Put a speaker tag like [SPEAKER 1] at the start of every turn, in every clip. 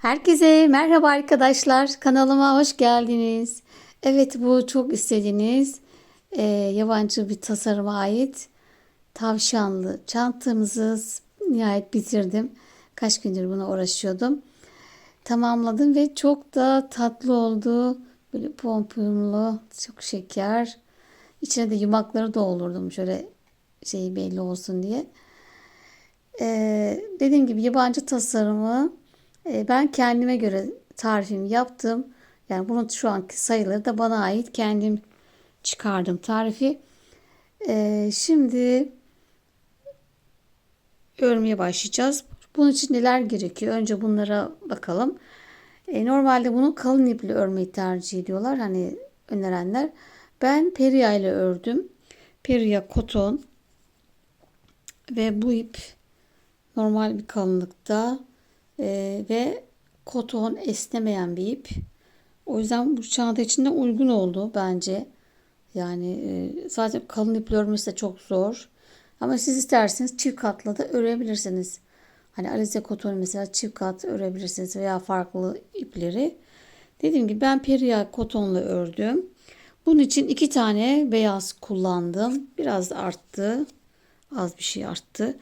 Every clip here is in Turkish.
[SPEAKER 1] Herkese merhaba arkadaşlar. Kanalıma hoş geldiniz. Evet, bu çok istediğiniz yabancı bir tasarıma ait tavşanlı çantamızı nihayet bitirdim. Kaç gündür buna uğraşıyordum. Tamamladım ve çok da tatlı oldu. Böyle pompumlu, çok şeker. İçine de yumakları doldurdum şöyle şey belli olsun diye. Dediğim gibi yabancı tasarımı ben kendime göre tarifimi yaptım. Yani bunun şu anki sayıları da bana ait. Kendim çıkardım tarifi. Şimdi örmeye başlayacağız. Bunun için neler gerekiyor? Önce bunlara bakalım. Normalde bunu kalın iple örmeyi tercih ediyorlar. Hani önerenler. Ben Peria ile ördüm. Peria koton ve bu ip normal bir kalınlıkta ve koton esnemeyen bir ip. O yüzden bu çanta için de uygun oldu bence. Yani zaten kalın iple örmesi de çok zor. Ama siz isterseniz çift katla da örebilirsiniz. Hani alize koton mesela çift kat örebilirsiniz veya farklı ipleri. Dediğim gibi ben Peria kotonla ördüm. Bunun için 2 tane beyaz kullandım. Biraz da arttı. Az bir şey arttı.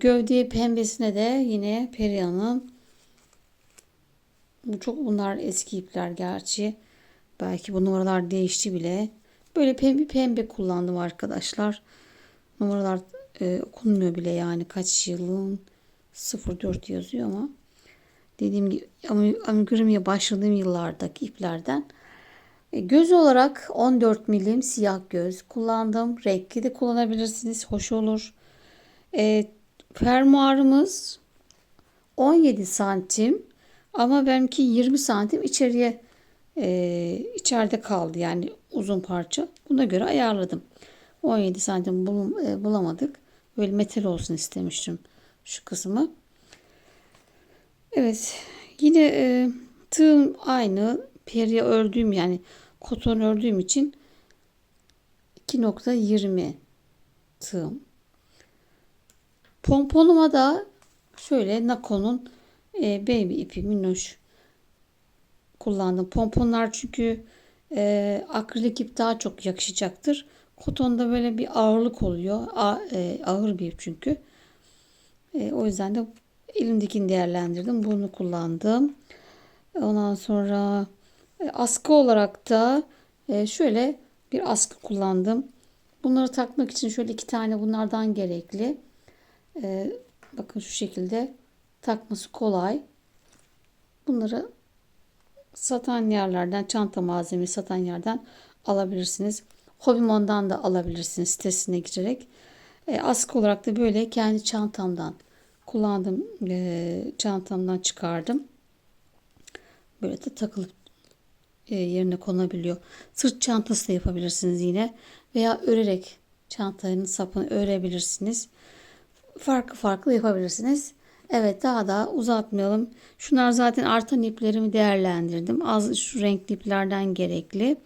[SPEAKER 1] Gövde pembesine de yine Peria'nın, bunlar eski ipler gerçi. Belki bu numaralar değişti bile. Böyle pembe pembe kullandım arkadaşlar. Numaralar okunmuyor bile, yani kaç yılın 04 yazıyor ama dediğim gibi amigurumi başladığım yıllardaki iplerden. Göz olarak 14 milim siyah göz kullandım. Renkli de kullanabilirsiniz. Hoş olur. Fermuarımız 17 santim ama benimki 20 santim içeride kaldı, yani uzun parça. Buna göre ayarladım. 17 santim bulamadık. Böyle metal olsun istemiştim şu kısmı. Evet, yine tığım aynı. Perya ördüğüm, yani koton ördüğüm için 2,20 tığım. Pomponuma da şöyle Nako'nun baby ipi minnoş kullandım. Pomponlar çünkü akrilik ip daha çok yakışacaktır. Kotonda böyle bir ağırlık oluyor. Ağır bir ip çünkü. O yüzden de elimdekini değerlendirdim. Bunu kullandım. Ondan sonra askı olarak da şöyle bir askı kullandım. Bunları takmak için şöyle 2 tane bunlardan gerekli. Bakın şu şekilde takması kolay. Bunları satan yerlerden, çanta malzemesi satan yerden alabilirsiniz. Hobimon'dan da alabilirsiniz sitesine girerek. Askı olarak da böyle kendi çantamdan kullandım. Çantamdan çıkardım. Böyle de takılıp yerine konabiliyor. Sırt çantası da yapabilirsiniz yine. Veya örerek çantanın sapını örebilirsiniz. Farklı farklı yapabilirsiniz. Evet, daha da uzatmayalım. Şunlar zaten artan iplerimi değerlendirdim. Az şu renkli iplerden gerekli.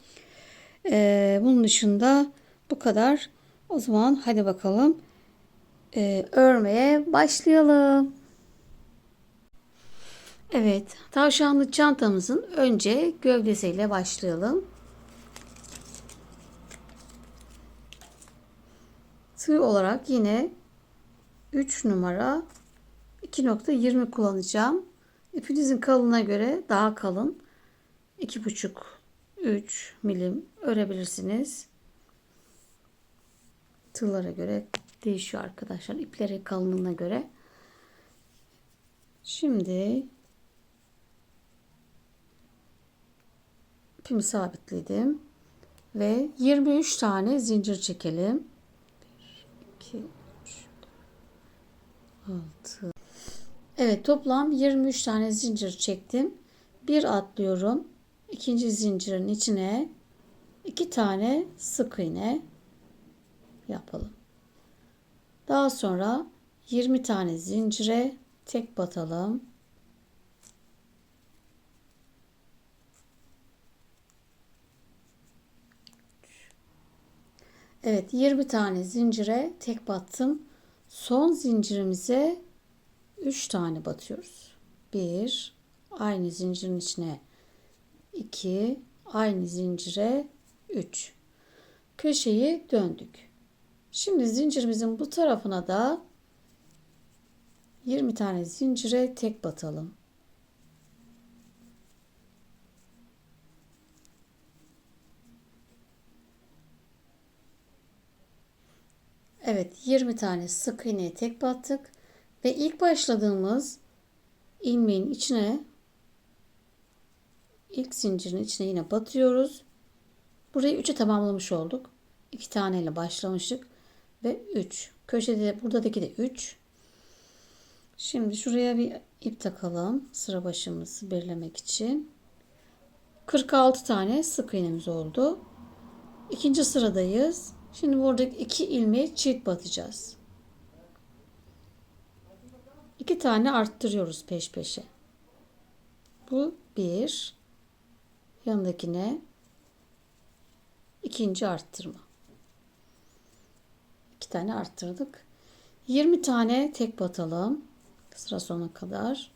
[SPEAKER 1] Bunun dışında bu kadar. O zaman hadi bakalım örmeye başlayalım. Evet, tavşanlı çantamızın önce gövdesiyle başlayalım. Tığ olarak yine 3 numara 2,20 kullanacağım. İpinizin kalınlığına göre daha kalın 2,5-3 milim örebilirsiniz. Tığlara göre değişiyor arkadaşlar. İplerin kalınlığına göre. Şimdi ipimi sabitledim. Ve 23 tane zincir çekelim. 1, 2, 3, 6. Evet, toplam 23 tane zincir çektim. Bir atlıyorum. İkinci zincirin içine 2 tane sık iğne yapalım. Daha sonra 20 tane zincire tek batalım. Evet, 20 tane zincire tek battım. Son zincirimize 3 tane batıyoruz. 1, aynı zincirin içine 2, aynı zincire 3. Köşeyi döndük. Şimdi zincirimizin bu tarafına da 20 tane zincire tek batalım. Evet, 20 tane sık iğneye tek battık ve ilk başladığımız ilmeğin içine, ilk zincirin içine yine batıyoruz. Burayı 3'e tamamlamış olduk. 2 taneyle başlamıştık ve 3. Köşede buradaki de 3. Şimdi şuraya bir ip takalım sıra başımızı belirlemek için. 46 tane sık iğnemiz oldu. İkinci sıradayız. Şimdi buradaki 2 ilmeği çift batacağız. 2 tane arttırıyoruz peş peşe. Bu 1. Yanındakine ikinci arttırma. 2 tane arttırdık. 20 tane tek batalım. Sıra sonuna kadar.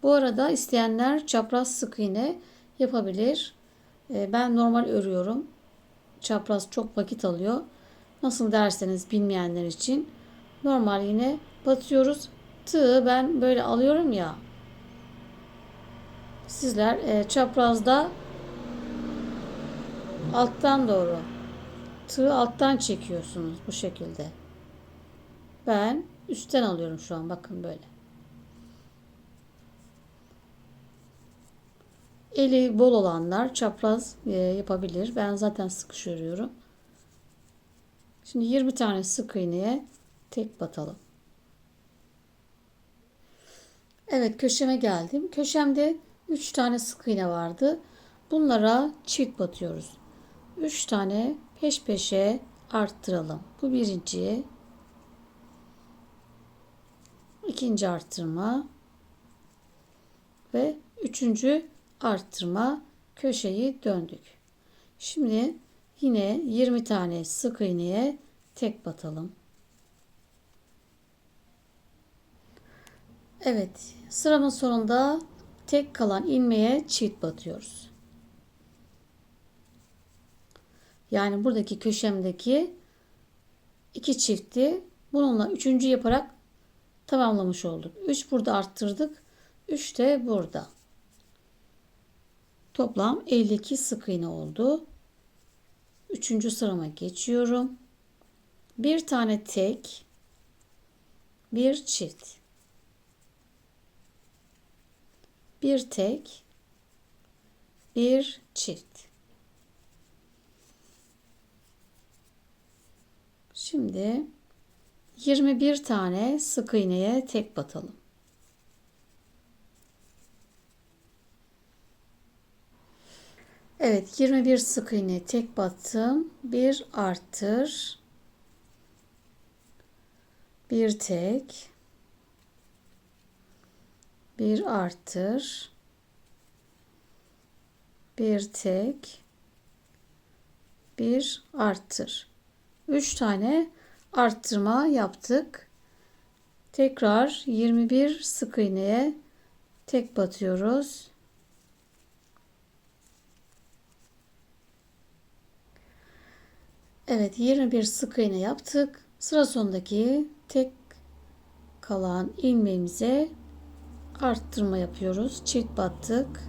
[SPEAKER 1] Bu arada isteyenler çapraz sık iğne yapabilir. Ben normal örüyorum. Çapraz çok vakit alıyor. Nasıl derseniz bilmeyenler için normal yine batıyoruz. Tığı ben böyle alıyorum ya. Sizler çaprazda alttan doğru tığı alttan çekiyorsunuz bu şekilde. Ben üstten alıyorum şu an, bakın böyle. Eli bol olanlar çapraz yapabilir. Ben zaten sıkış örüyorum. Şimdi 20 tane sık iğneye tek batalım. Evet, köşeme geldim. Köşemde 3 tane sık iğne vardı. Bunlara çift batıyoruz. 3 tane peş peşe arttıralım. Bu birinci, ikinci arttırma ve üçüncü arttırma. Köşeyi döndük. Şimdi yine 20 tane sık iğneye tek batalım. Evet, sıramın sonunda tek kalan ilmeğe çift batıyoruz. Yani buradaki köşemdeki 2 çifti bununla üçüncü yaparak tamamlamış olduk. 3 burada arttırdık. 3 de burada. Toplam 52 sık iğne oldu. Üçüncü sırama geçiyorum. Bir tane tek, bir çift. Bir tek, bir çift. Şimdi 21 tane sık iğneye tek batalım. Evet, 21 sık iğne tek battım. Bir arttır. Bir tek. Bir arttır. Bir tek. Bir arttır. 3 tane arttırma yaptık. Tekrar 21 sık iğneye tek batıyoruz. Evet, 21 sık iğne yaptık. Sıra sonundaki tek kalan ilmeğimize arttırma yapıyoruz. Çift battık.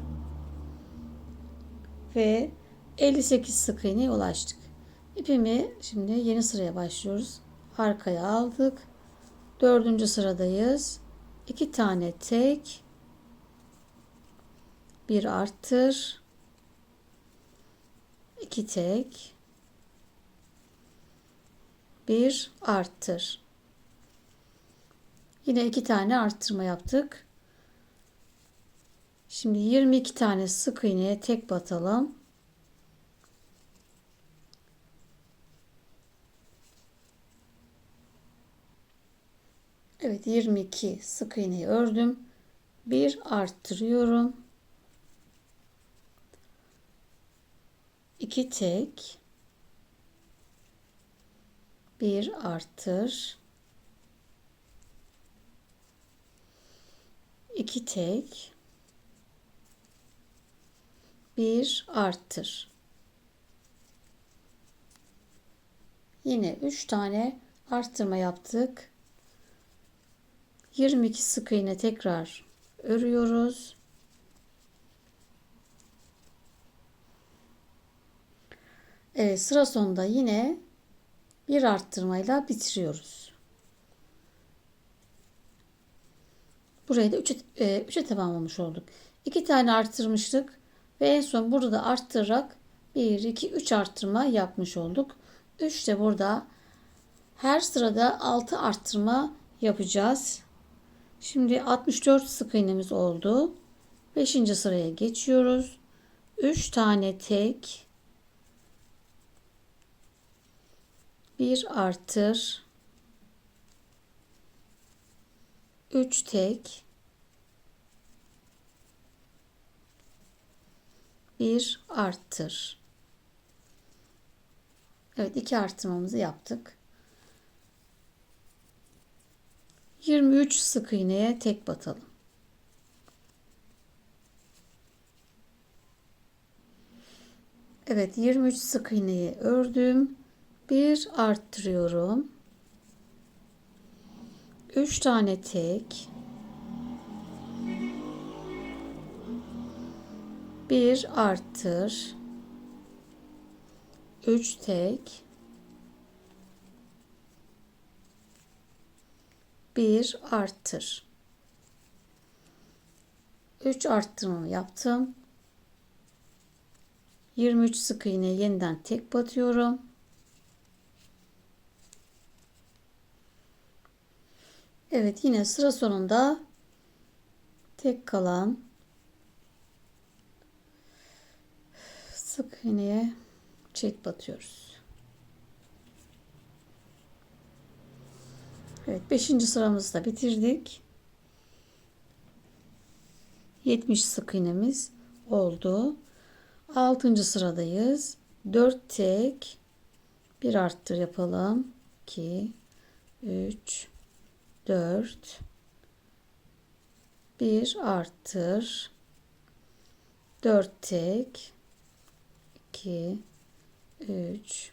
[SPEAKER 1] Ve 58 sık iğneye ulaştık. İpimi şimdi yeni sıraya başlıyoruz. Arkaya aldık. Dördüncü sıradayız. 2 tane tek, bir arttır, 2 tek, bir arttır. Yine 2 tane arttırma yaptık. Şimdi 22 tane sık iğneye tek batalım. Evet, 22 sık iğneyi ördüm. Bir arttırıyorum. 2 tek, bir arttır, 2 tek, Bir arttır. Yine 3 tane arttırma yaptık. 22 sık iğne tekrar örüyoruz. Evet, sıra sonunda yine bir arttırmayla bitiriyoruz. Burayı da 3'e tamamlamış olduk. 2 tane arttırmıştık ve en son burada da arttırarak 1, 2, 3 arttırma yapmış olduk. 3 de burada, her sırada 6 arttırma yapacağız. Şimdi 64 sık iğnemiz oldu. 5. sıraya geçiyoruz. 3 tane tek, bir artır, 3 tek, bir arttır. Evet, 2 artırmamızı yaptık. 23 sık iğneye tek batalım. Evet, 23 sık iğneyi ördüm. Bir arttırıyorum. 3 tane tek, bir arttır, 3 tek, bir arttır. 3 arttırmamı yaptım. 23 sık iğne yeniden tek batıyorum. Evet, yine sıra sonunda tek kalan sık iğneye çift batıyoruz. Evet, 5. sıramızı da bitirdik. 70 sık iğnemiz oldu. 6. sıradayız. 4 tek, bir arttır yapalım. 2, 3, 4, bir arttır, 4 tek, 2, 3,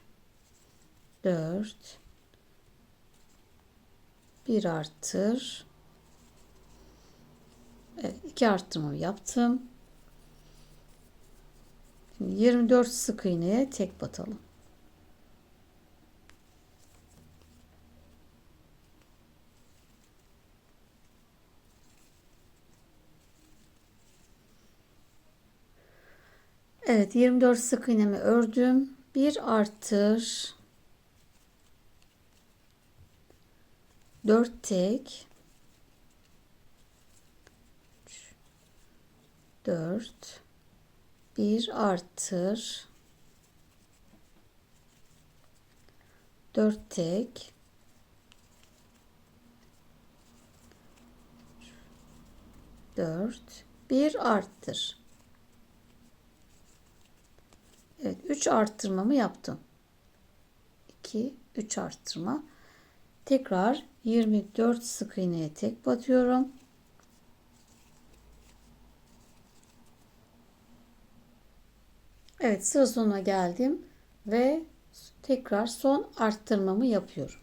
[SPEAKER 1] 4, bir arttır. Evet, 2 arttırmamı yaptım. Şimdi 24 sık iğneye tek batalım. Evet, 24 sık iğnemi ördüm. Bir arttır, 4 tek, 4, bir arttır, 4 tek, 4, bir arttır. Evet, 3 arttırmamı yaptım. 2, 3 arttırma. Tekrar 24 sık iğneye tek batıyorum. Evet, sıra sonuna geldim ve tekrar son arttırmamı yapıyorum.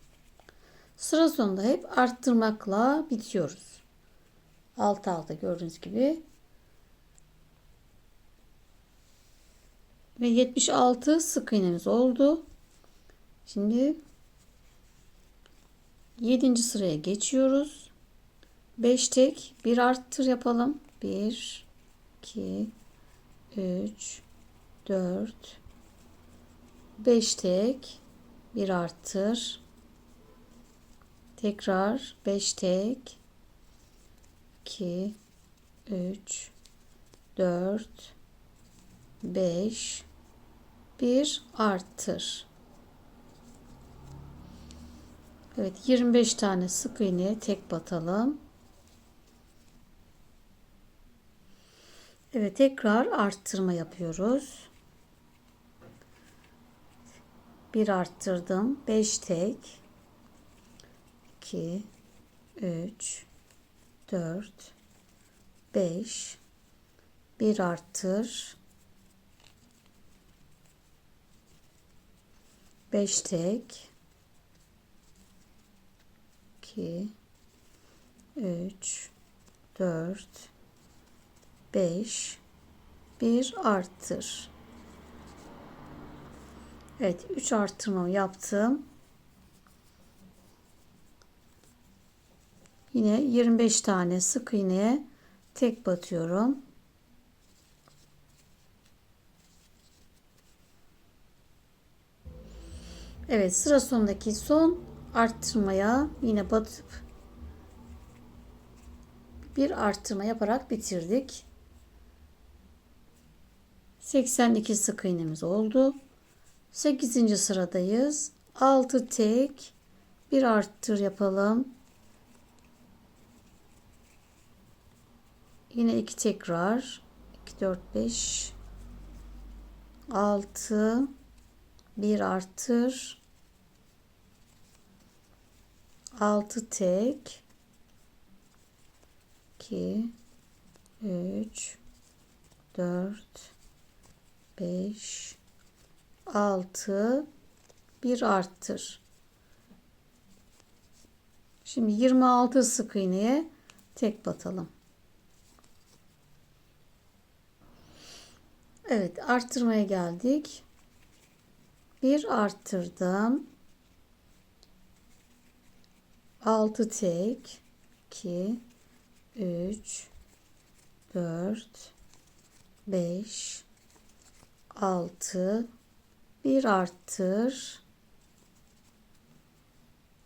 [SPEAKER 1] Sıra sonunda hep arttırmakla bitiyoruz. Alt alta gördüğünüz gibi. Ve 76 sık iğnemiz oldu. Şimdi 7. sıraya geçiyoruz. 5 tek, bir arttır yapalım. 1, 2, 3, 4, 5 tek, bir arttır. Tekrar 5 tek, 2, 3, 4, 5, bir arttır. Evet, 25 tane sık iğneye tek batalım. Evet, tekrar arttırma yapıyoruz. Bir arttırdım. 5 tek, 2, 3, 4, 5, bir arttır. 5 tek, 2, 3, 4, 5, 1 arttır. Evet, 3 arttırma yaptım. Yine 25 tane sık iğneye tek batıyorum. Evet, sıra sonundaki son arttırmaya yine batıp bir arttırma yaparak bitirdik. 82 sık iğnemiz oldu. 8. sıradayız. 6 tek, bir arttır yapalım. Yine 2 tekrar. 2, 4, 5, 6, bir arttır. 6 tek, 2, 3, 4, 5, 6, bir arttır. Şimdi 26 sık iğneye tek batalım. Evet, arttırmaya geldik. Bir arttırdım. 6 tek, 2, 3, 4, 5, 6, bir arttır.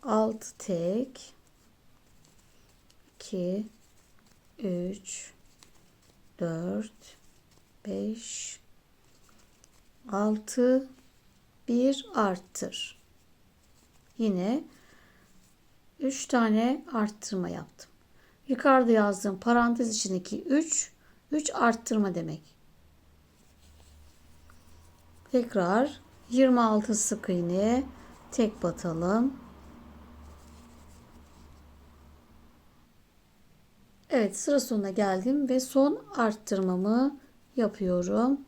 [SPEAKER 1] 6 tek, 2, 3, 4, 5, 6, bir arttır. Yine 3 tane arttırma yaptım. Yukarıda yazdığım parantez içindeki 3 arttırma demek. Tekrar 26 sık iğneye tek batalım. Evet, sıra sonuna geldim ve son arttırmamı yapıyorum.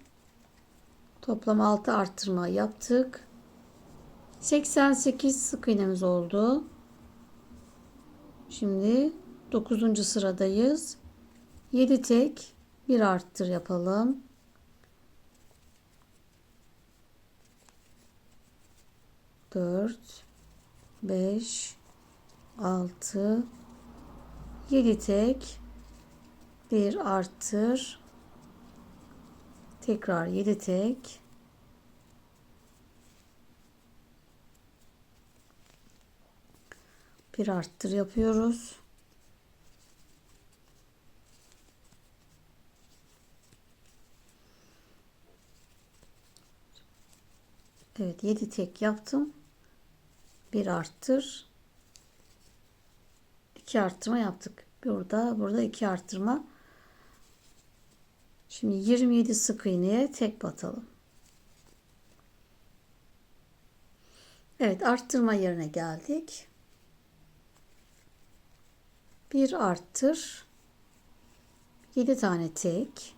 [SPEAKER 1] Toplam 6 arttırma yaptık. 88 sık iğnemiz oldu. Şimdi 9. sıradayız. 7 tek, bir arttır yapalım. 4, 5, 6, 7 tek, bir arttır. Tekrar 7 tek. Bir arttır yapıyoruz. Evet, 7 tek yaptım. Bir arttır. 2 arttırma yaptık. Burada 2 arttırma. Şimdi 27 sık iğneye tek batalım. Evet, arttırma yerine geldik. Bir arttır. 7 tane tek.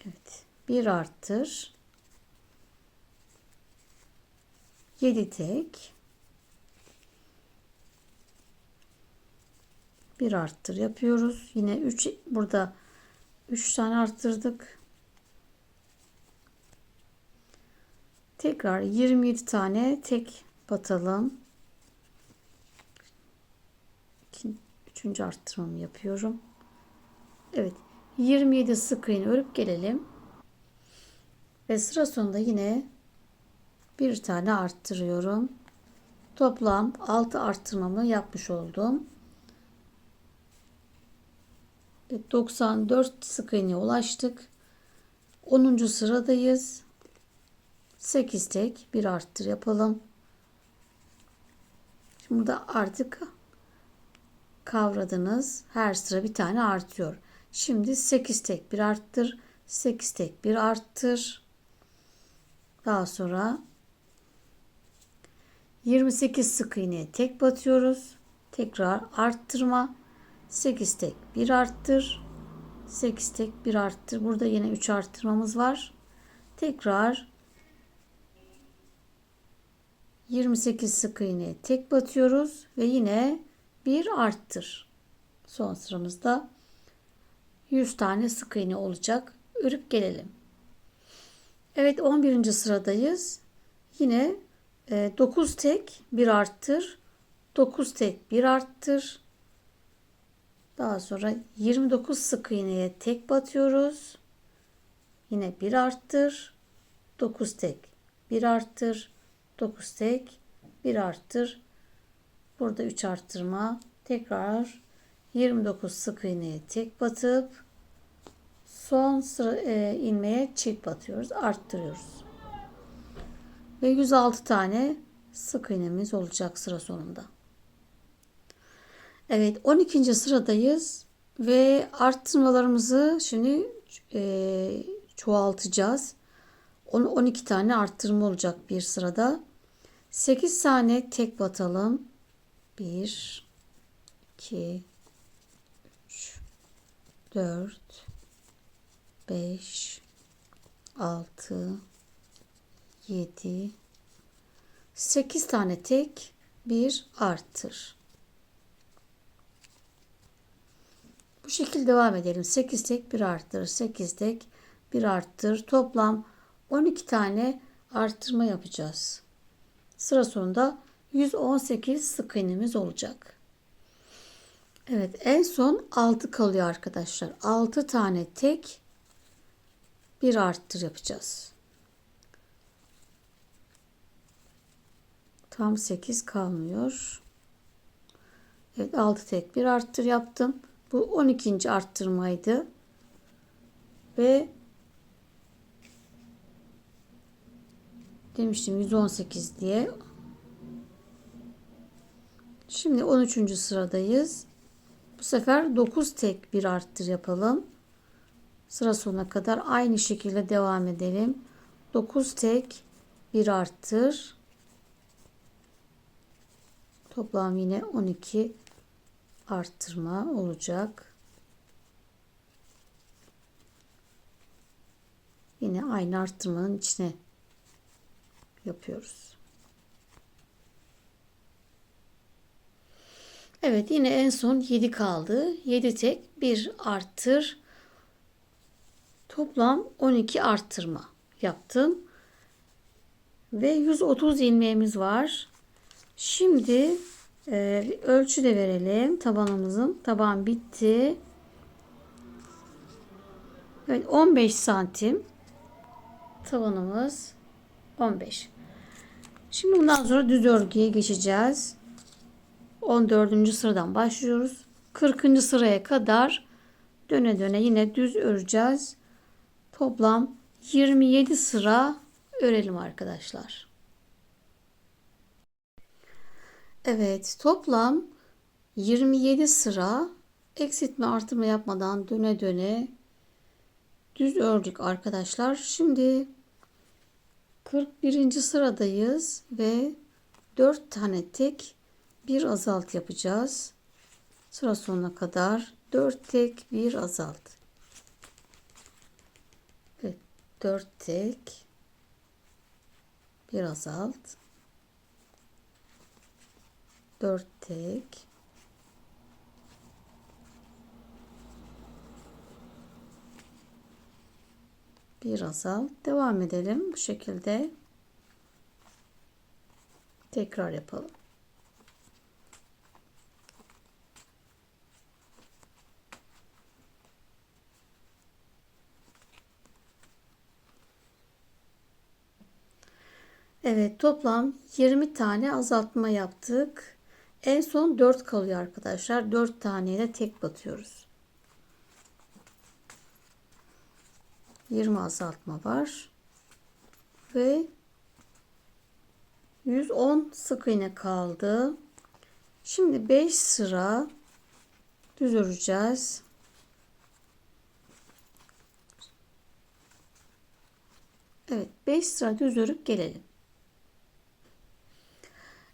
[SPEAKER 1] Evet, bir arttır. 7 tek. Bir arttır yapıyoruz. Yine 3, burada 3 tane arttırdık. Tekrar 27 tane tek batalım. 3. arttırmamı yapıyorum. Evet, 27 sık iğne örüp gelelim. Ve sıra sonunda yine bir tane arttırıyorum. Toplam 6 arttırmamı yapmış oldum. Ve 94 sık iğneye ulaştık. 10. sıradayız. 8 tek, bir arttır yapalım. Şimdi burada artık kavradınız. Her sıra bir tane artıyor. Şimdi 8 tek, bir arttır. 8 tek, bir arttır. Daha sonra 28 sık iğneye tek batıyoruz. tekrar arttırma, 8 tek 1 arttır, 8 tek 1 arttır. Burada yine 3 arttırmamız var. Tekrar 28 sık iğneye tek batıyoruz ve yine 1 arttır. Son sıramızda 100 tane sık iğne olacak. Örüp gelelim. Evet, 11. sıradayız. Yine 9 tek 1 arttır. 9 tek 1 arttır. Daha sonra 29 sık iğneye tek batıyoruz. Yine 1 arttır. 9 tek 1 arttır. 9 tek 1 arttır. Burada 3 arttırma. Tekrar 29 sık iğneye tek batıp son sıra ilmeğe çift batıyoruz. Arttırıyoruz. Ve 106 tane sık iğnemiz olacak sıra sonunda. Evet, 12. sıradayız ve arttırmalarımızı şimdi çoğaltacağız. 12 tane arttırma olacak bir sırada. 8 tane tek batalım. 1 2 3 4 5 6 7 8 tane tek 1 arttır. Bu şekilde devam edelim. 8 tek 1 arttır. 8 tek 1 arttır. Toplam 12 tane arttırma yapacağız. Sıra sonunda 118 sık iğnemiz olacak. Evet, en son 6 kalıyor arkadaşlar. 6 tane tek 1 arttır yapacağız. Tam 8 kalmıyor. Evet, 6 tek 1 arttır yaptım. Bu 12. arttırmaydı. Ve demiştim 118 diye. Şimdi 13. sıradayız. Bu sefer 9 tek 1 arttır yapalım. Sıra sonuna kadar aynı şekilde devam edelim. 9 tek 1 arttır. Toplam yine 12 arttırma olacak. Yine aynı arttırmanın içine yapıyoruz. Evet, yine en son 7 kaldı. 7 tek 1 arttır. Toplam 12 arttırma yaptım. Ve 130 ilmeğimiz var. Şimdi ölçü de verelim tabanımızın. Taban bitti. Evet, 15 santim. Tabanımız 15. Şimdi bundan sonra düz örgüye geçeceğiz. 14. sıradan başlıyoruz. 40. sıraya kadar döne döne yine düz öreceğiz. Toplam 27 sıra örelim arkadaşlar. Evet, toplam 27 sıra eksiltme artırma yapmadan döne döne düz ördük arkadaşlar. Şimdi 41. sıradayız ve 4 tane tek 1 azalt yapacağız. Sıra sonuna kadar 4 tek 1 azalt. Evet, 4 tek 1 azalt. 4 tek 1 azalt. Devam edelim bu şekilde. Tekrar yapalım. Evet, toplam 20 tane azaltma yaptık. En son 4 kalıyor arkadaşlar. 4 taneyle tek batıyoruz. 20 azaltma var. Ve 110 sık iğne kaldı. Şimdi 5 sıra düz öreceğiz. Evet, 5 sıra düz örüp gelelim.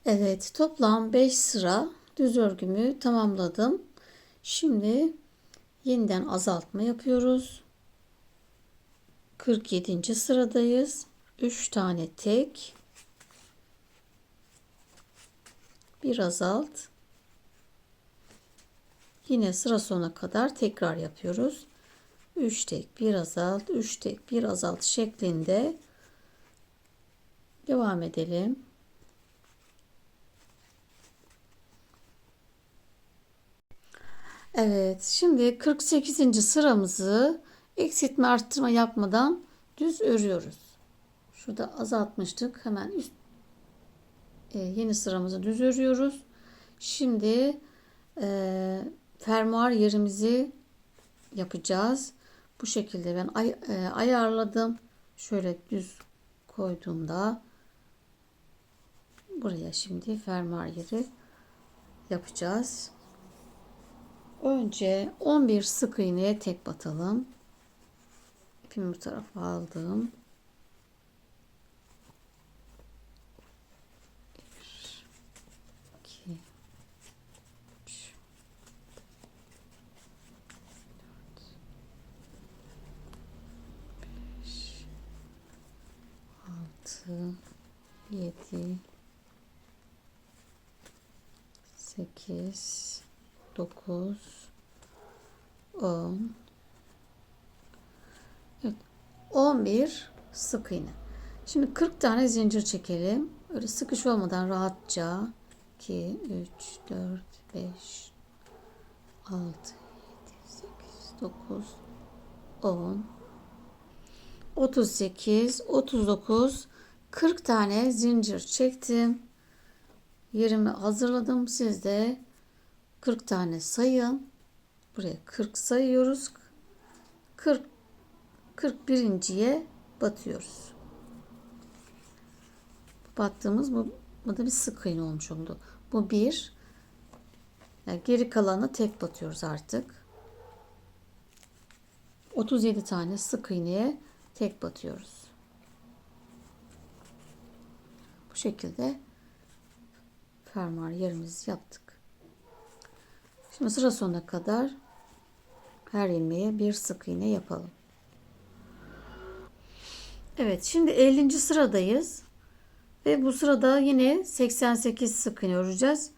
[SPEAKER 1] Evet, toplam 5 sıra Düz örgümü tamamladım. Şimdi yeniden azaltma yapıyoruz. 47. sıradayız. 3 tane tek, bir azalt. Yine sıra sonuna kadar tekrar yapıyoruz. 3 tek, bir azalt, 3 tek, bir azalt şeklinde devam edelim. Evet, şimdi 48. sıramızı eksiltme arttırma yapmadan düz örüyoruz. Şurada azaltmıştık. Hemen üst yeni sıramızı düz örüyoruz. Şimdi fermuar yerimizi yapacağız. Bu şekilde ben ayarladım. Şöyle düz koyduğumda buraya şimdi fermuar yeri yapacağız. Önce 11 sık iğneye tek batalım. İpimi bu tarafa aldım. 1, 2, 3, 5, 6, 7, 8, 9, 10. Evet, 11 sık iğne. Şimdi 40 tane zincir çekelim. Öyle sıkış olmadan rahatça 2, 3, 4, 5, 6, 7, 8, 9, 10, 38, 39, 40 tane zincir çektim. Yerimi hazırladım. Siz de 40 tane sayın. Buraya 40 sayıyoruz. 40 41.'ye batıyoruz. Battığımız bu da bir sık iğne olmuş oldu. Bu bir. Yani geri kalanı tek batıyoruz artık. 37 tane sık iğneye tek batıyoruz. Bu şekilde fermuar yerimizi yaptık. Şimdi sıra sonuna kadar her ilmeğe bir sık iğne yapalım. Evet, şimdi 50. sıradayız. Ve bu sırada yine 88 sık iğne öreceğiz.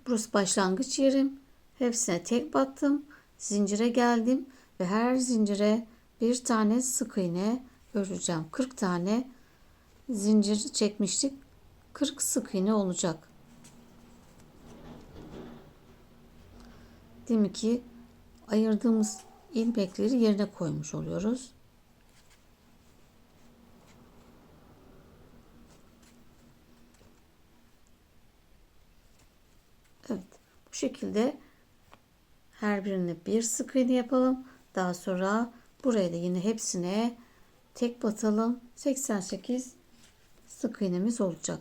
[SPEAKER 1] Burası başlangıç yerim. Hepsine tek battım. Zincire geldim ve her zincire bir tane sık iğne öreceğim. 40 tane zincir çekmiştik. 40 sık iğne olacak. Demek ki ayırdığımız ilmekleri yerine koymuş oluyoruz. Evet, bu şekilde her birine bir sık iğne yapalım. Daha sonra buraya da yine hepsine tek batalım. 88 sık iğnemiz olacak.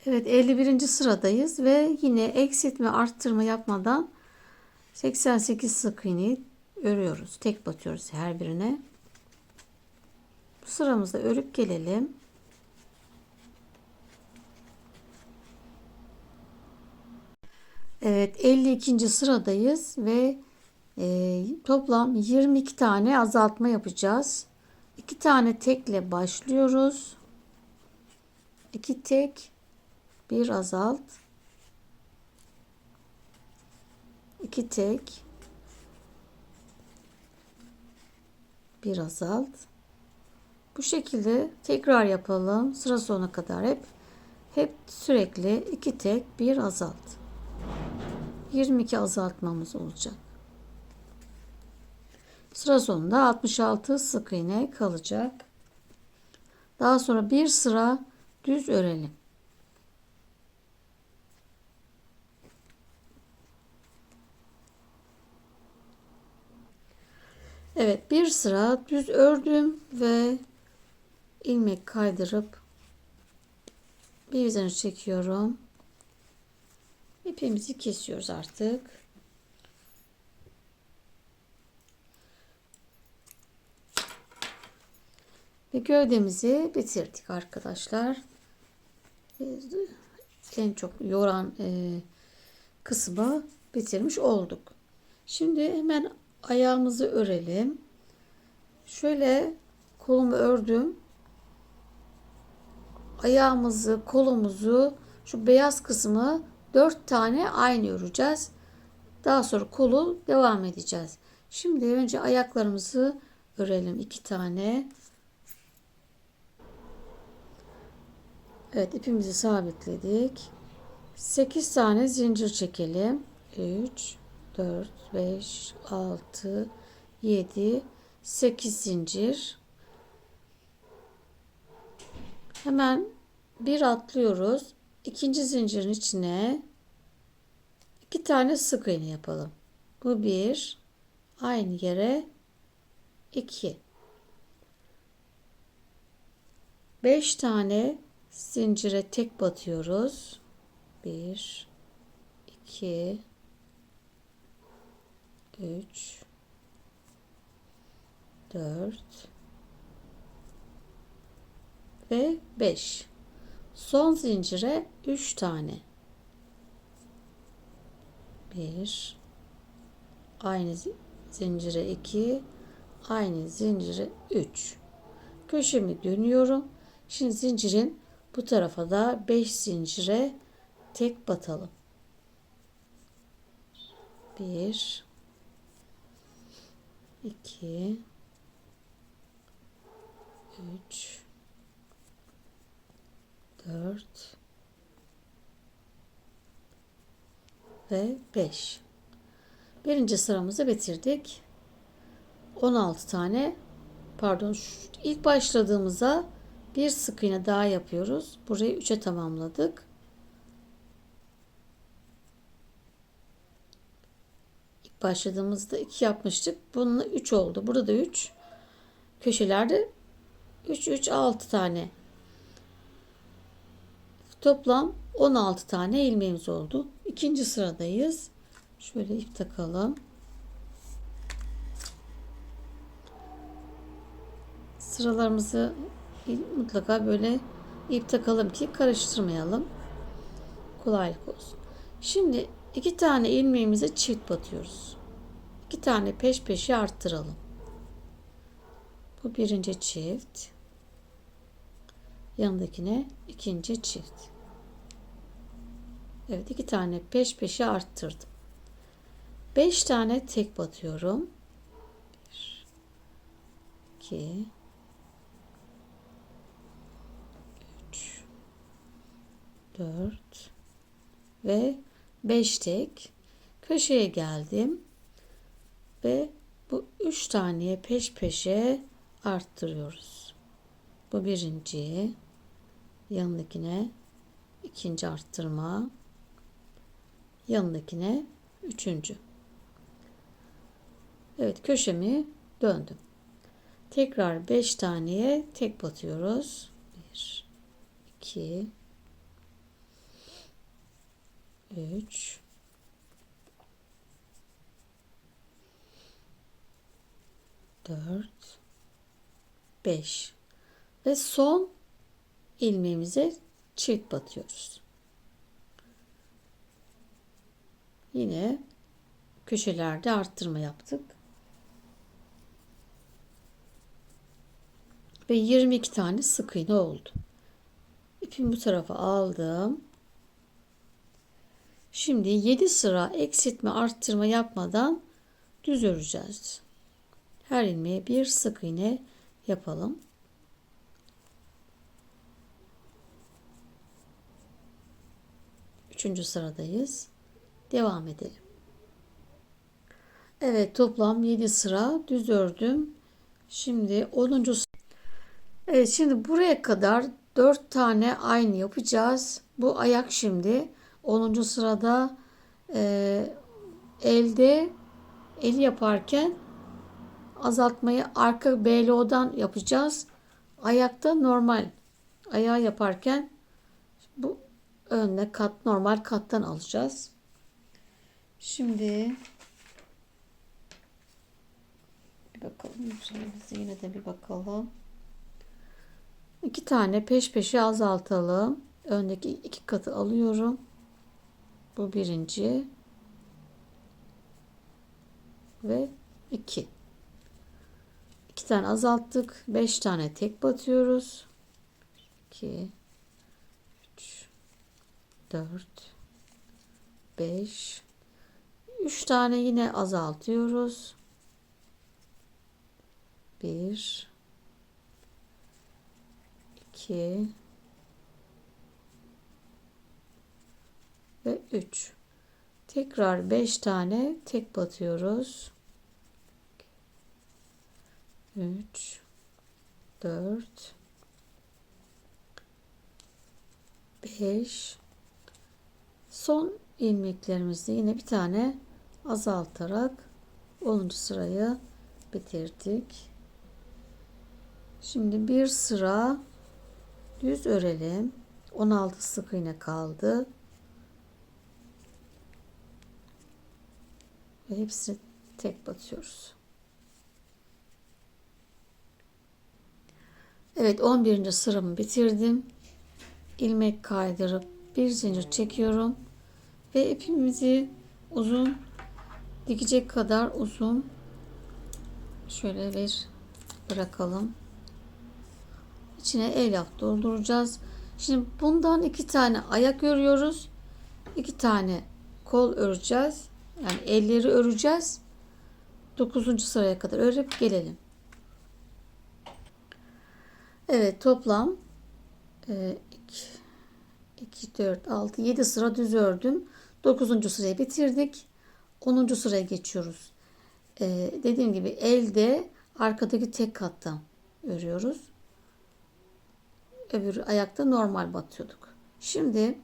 [SPEAKER 1] Evet, 51. sıradayız ve yine eksiltme arttırma yapmadan 88 sık iğneyi örüyoruz. Tek batıyoruz her birine. Bu sıramızda örüp gelelim. Evet, 52. sıradayız ve toplam 22 tane azaltma yapacağız. 2 tane tekle başlıyoruz. 2 tek, bir azalt. 2 tek, bir azalt. Bu şekilde tekrar yapalım. Sıra sonuna kadar hep sürekli 2 tek, bir azalt. 22 azaltmamız olacak. Sıra sonunda 66 sık iğne kalacak. Daha sonra bir sıra düz örelim. Evet, bir sıra düz ördüm ve ilmek kaydırıp bir zincir çekiyorum. İpimizi kesiyoruz artık. Ve gövdemizi bitirdik arkadaşlar. En çok yoran kısmı bitirmiş olduk. Şimdi hemen ayağımızı örelim. Şöyle kolumu ördüm. Ayağımızı, kolumuzu, şu beyaz kısmı 4 tane aynı öreceğiz. Daha sonra kolu devam edeceğiz. Şimdi önce ayaklarımızı örelim 2 tane. Evet, ipimizi sabitledik. 8 tane zincir çekelim. 3, 4, 5, 6, 7, 8 zincir. Hemen bir atlıyoruz. İkinci zincirin içine 2 tane sık iğne yapalım. Bu bir. Aynı yere 2. 5 tane zincire tek batıyoruz. 1, 2, 3, 4 ve 5. Son zincire 3 tane. 1, aynı zincire 2, aynı zincire 3. Köşemi dönüyorum. Şimdi zincirin bu tarafa da 5 zincire tek batalım. 1, 2, 3, 4 ve 5. Birinci sıramızı bitirdik. 16 tane, pardon, ilk başladığımıza bir sık iğne daha yapıyoruz. Burayı 3'e tamamladık. İlk başladığımızda 2 yapmıştık. Bununla 3 oldu. Burada da 3. Köşelerde 3 3 6 tane. Toplam 16 tane ilmeğimiz oldu. İkinci sıradayız. Şöyle ip takalım. Sıralarımızı mutlaka böyle ip takalım ki karıştırmayalım. Kolaylık olsun. Şimdi 2 tane ilmeğimize çift batıyoruz. 2 tane peş peşe arttıralım. Bu birinci çift. Yanındakine ikinci çift. Evet, 2 tane peş peşe arttırdım. 5 tane tek batıyorum. 1, 2, 3, 4 ve 5 tek. Köşeye geldim ve bu 3 taneye peş peşe arttırıyoruz. Bu birinci, yanındakine ikinci arttırma, yanındakine üçüncü. Evet, köşemi döndüm. Tekrar 5 taneye tek batıyoruz. 1, 2, 3, 4, 5 ve son ilmeğimize çift batıyoruz. Yine köşelerde arttırma yaptık. Ve 22 tane sık iğne oldu. İpimi bu tarafa aldım. Şimdi 7 sıra eksiltme arttırma yapmadan düz öreceğiz. Her ilmeğe bir sık iğne yapalım. Üçüncü sıradayız. Devam edelim. Evet, toplam 7 sıra düz ördüm. Şimdi 10. Evet, şimdi buraya kadar 4 tane aynı yapacağız. Bu ayak şimdi 10. sırada elde eli yaparken azaltmayı arka BLO'dan yapacağız. Ayakta normal ayağı yaparken bu önüne kat, normal kattan alacağız. Şimdi bir bakalım. Yine de bir bakalım. 2 tane peş peşe azaltalım. Öndeki 2 katı alıyorum. Bu birinci ve 2. 2 tane azalttık. 5 tane tek batıyoruz. 2, 3, 4, 5. 3 tane yine azaltıyoruz. 1, 2 ve 3. Tekrar 5 tane tek batıyoruz. 3, 4, 5. Son ilmeklerimizde yine bir tane azaltarak 10. sırayı bitirdik. Şimdi bir sıra düz örelim. 16 sık iğne kaldı. Ve hepsini tek batıyoruz. Evet, 11. sıramı bitirdim. İlmek kaydırıp bir zincir çekiyorum ve ipimizi uzun, dikecek kadar uzun şöyle bir bırakalım. İçine elyaf dolduracağız. Şimdi bundan 2 tane ayak örüyoruz. 2 tane kol öreceğiz. Yani elleri öreceğiz. 9. sıraya kadar örüp gelelim. Evet, toplam 2, 4, 6, 7 sıra düz ördüm. 9. sırayı bitirdik. 10. sıraya geçiyoruz. Dediğim gibi elde arkadaki tek kattan örüyoruz. Öbür ayakta normal batıyorduk. Şimdi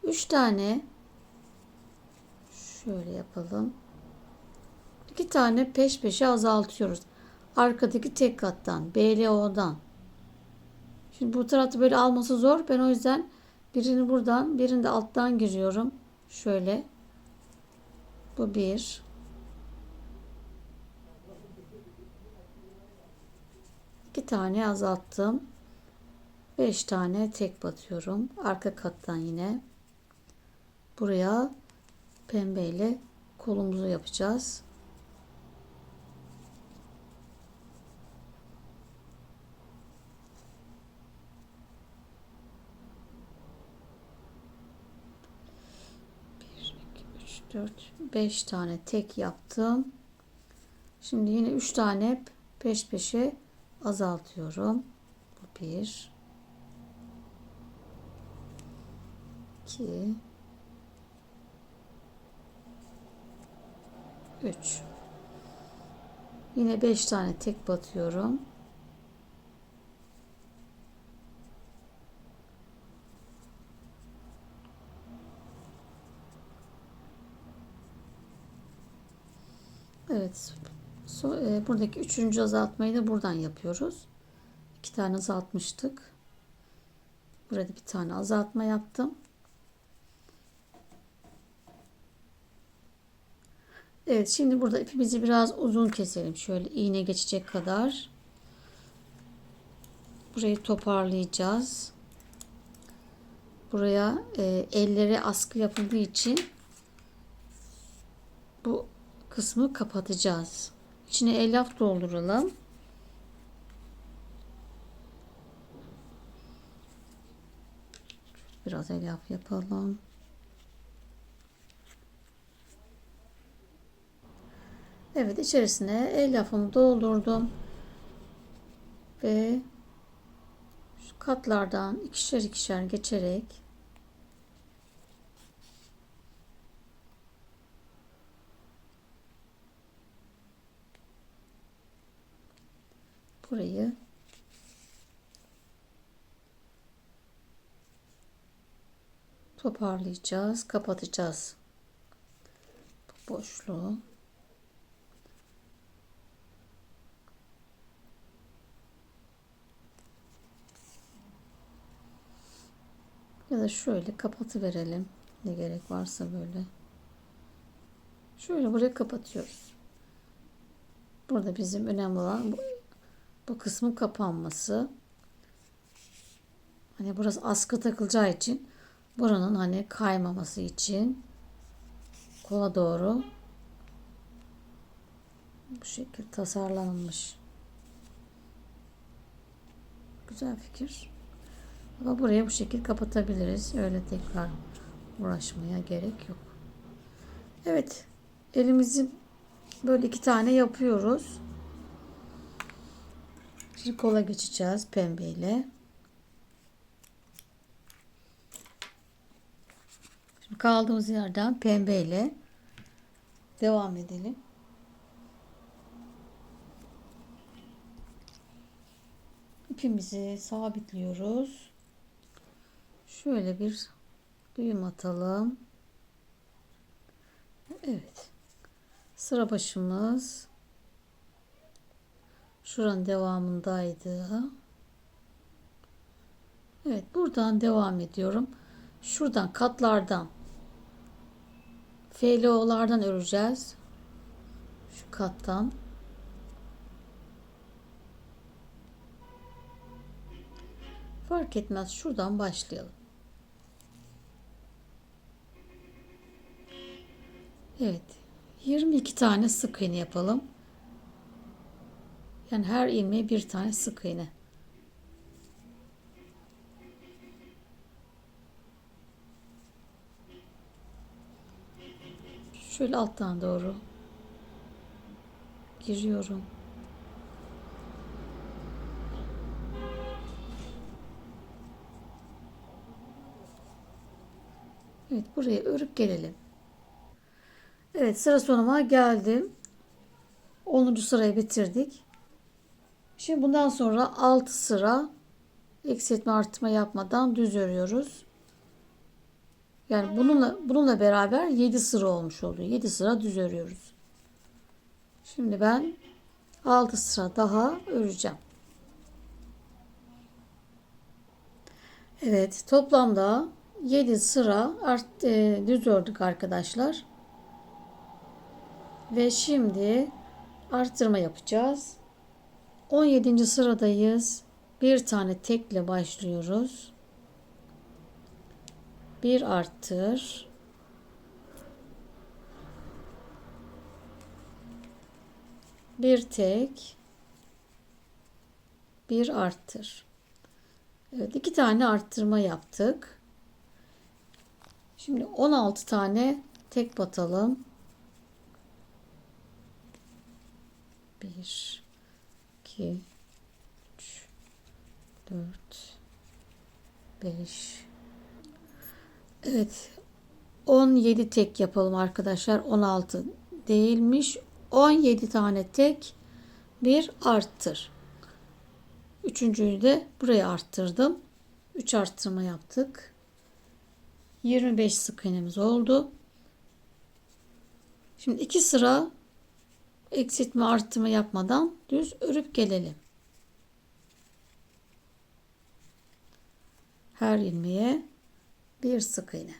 [SPEAKER 1] 3 tane şöyle yapalım. 2 tane peş peşe azaltıyoruz. Arkadaki tek kattan, BLO'dan. Şimdi bu tarafta böyle alması zor. Ben o yüzden birini buradan, birini de alttan giriyorum. Şöyle. Bu bir. İki tane azalttım. 5 tane tek batıyorum. Arka kattan yine. Buraya pembeyle kolumuzu yapacağız. Bir, iki, üç, dört, 5 tane tek yaptım. Şimdi yine 3 tane peş peşe azaltıyorum. Bu 1, 2, 3. Yine 5 tane tek batıyorum. Evet. Buradaki 3. azaltmayı da buradan yapıyoruz. 2 tane azaltmıştık. Burada bir tane azaltma yaptım. Evet, şimdi burada ipimizi biraz uzun keselim. Şöyle iğne geçecek kadar. Burayı toparlayacağız. Buraya ellere askı yapıldığı için bu kısmı kapatacağız. İçine elyaf dolduralım. Biraz elyaf yapalım. Evet, içerisine elyafımı doldurdum. Ve şu katlardan ikişer ikişer geçerek burayı toparlayacağız, kapatacağız bu boşluğu. Ya da şöyle kapatıverelim. Ne gerek varsa böyle. Şöyle buraya kapatıyoruz. Burada bizim önemli olan bu kısmın kapanması. Hani burası askı takılacağı için buranın hani kaymaması için kola doğru bu şekilde tasarlanmış. Güzel fikir. Ama burayı bu şekilde kapatabiliriz. Öyle tekrar uğraşmaya gerek yok. Evet. Elimizi böyle 2 tane yapıyoruz. Şimdi kola geçeceğiz pembeyle. Şimdi kaldığımız yerden pembeyle devam edelim. İpimizi sabitliyoruz. Şöyle bir düğüm atalım. Evet. Sıra başımız şuranın devamındaydı. Evet, buradan devam ediyorum. Şuradan katlardan FLO'lardan öreceğiz. Şu kattan. Fark etmez. Şuradan başlayalım. Evet. 22 tane sık iğne yapalım. Yani her ilmeğe bir tane sık iğne. Şöyle alttan doğru giriyorum. Evet, buraya örüp gelelim. Evet, sıra sonuma geldim. 10. sırayı bitirdik. Şimdi bundan sonra 6 sıra eksiltme artırma yapmadan düz örüyoruz. Yani bununla beraber 7 sıra olmuş oluyor. 7 sıra düz örüyoruz. Şimdi ben 6 sıra daha öreceğim. Evet, toplamda 7 sıra düz ördük arkadaşlar. Ve şimdi artırma yapacağız. 17. sıradayız. Bir tane tekle başlıyoruz. Bir arttır. Bir tek. Bir arttır. Evet, 2 tane arttırma yaptık. Şimdi 16 tane tek batalım. 1 2 3 4 5. Evet. 17 tek yapalım arkadaşlar. 16 değilmiş. 17 tane tek, bir arttır. Üçüncüyü de buraya arttırdım. 3 arttırma yaptık. 25 sık iğnemiz oldu. Şimdi 2 sıra eksiltme arttırma yapmadan düz örüp gelelim. Her ilmeğe bir sık iğne.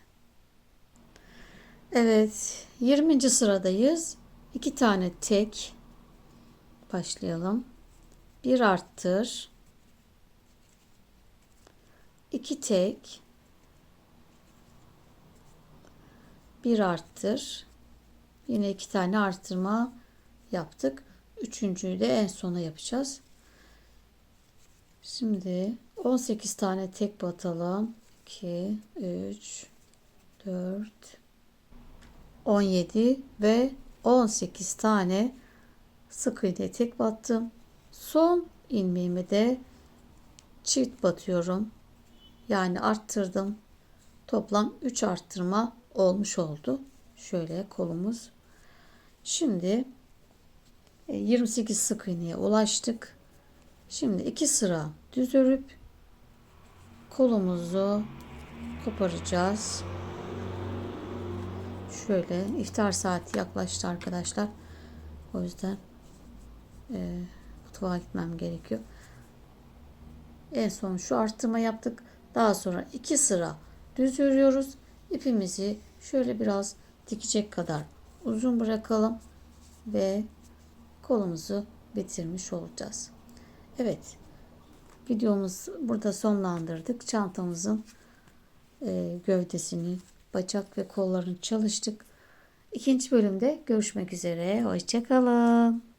[SPEAKER 1] Evet, 20. sıradayız. 2 tane tek başlayalım. Bir arttır. 2 tek. Bir arttır. Yine 2 tane arttırma yaptık. Üçüncüyü de en sona yapacağız. Şimdi 18 tane tek batalım. 2, 3, 4, 17 ve 18 tane sık iğne tek battım. Son ilmeğimi de çift batıyorum. Yani arttırdım. Toplam 3 arttırma olmuş oldu. Şöyle kolumuz. Şimdi 28 sık iğneye ulaştık. Şimdi 2 sıra düz örüp kolumuzu koparacağız. Şöyle iftar saati yaklaştı arkadaşlar. O yüzden mutfağa gitmem gerekiyor. En son şu arttırma yaptık. Daha sonra 2 sıra düz örüyoruz. İpimizi şöyle biraz dikecek kadar uzun bırakalım ve kolumuzu bitirmiş olacağız. Evet. Videomuzu burada sonlandırdık. Çantamızın gövdesini, bacak ve kollarını çalıştık. İkinci bölümde görüşmek üzere. Hoşça kalın.